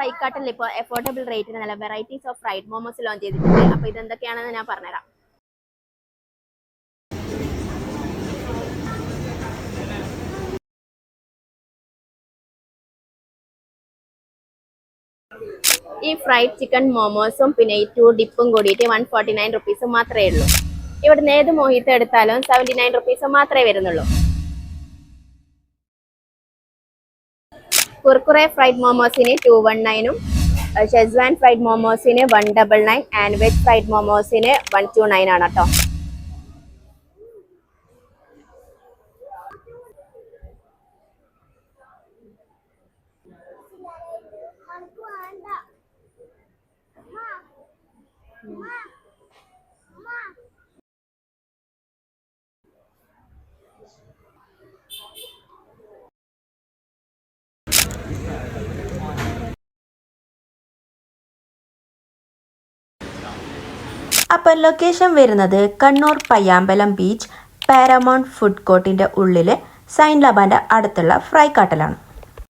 Fry കാർട്ടിൽ ഇപ്പോൾ affordable റേറ്റിന് നല്ല varieties of fried momos launch ചെയ്തിട്ടുണ്ട്. അപ്പോൾ ഇതെന്തൊക്കെയാണെന്ന് ഞാൻ പറഞ്ഞുതരാം. ഈ ഫ്രൈഡ് ചിക്കൻ മോമോസും പിന്നെ ഈ 2 ഡിപ്പും കൂടിയിട്ട് 149 റുപ്പീസ് മാത്രമേ ഉള്ളൂ. ഇവിടുന്ന് ഏത് മോഹിത്ത് എടുത്താലും 79 റുപ്പീസ് മാത്രമേ വരുന്നുള്ളൂ. കുർക്കുറെ ഫ്രൈഡ് മോമോസിന് 219ഉം ഷെസ്വാൻ ഫ്രൈഡ് മോമോസിന് 199 ആൻഡ് വെജ് ഫ്രൈഡ് മോമോസിന് 129 ആണ് കേട്ടോ. അപ്പം ലൊക്കേഷൻ വരുന്നത് Kannur Payyambalam beach paramount food കോർട്ടിൻ്റെ ഉള്ളിലെ സൈൻ ലബാൻ്റെ അടുത്തുള്ള ഫ്രൈ കാട്ടിലാണ്.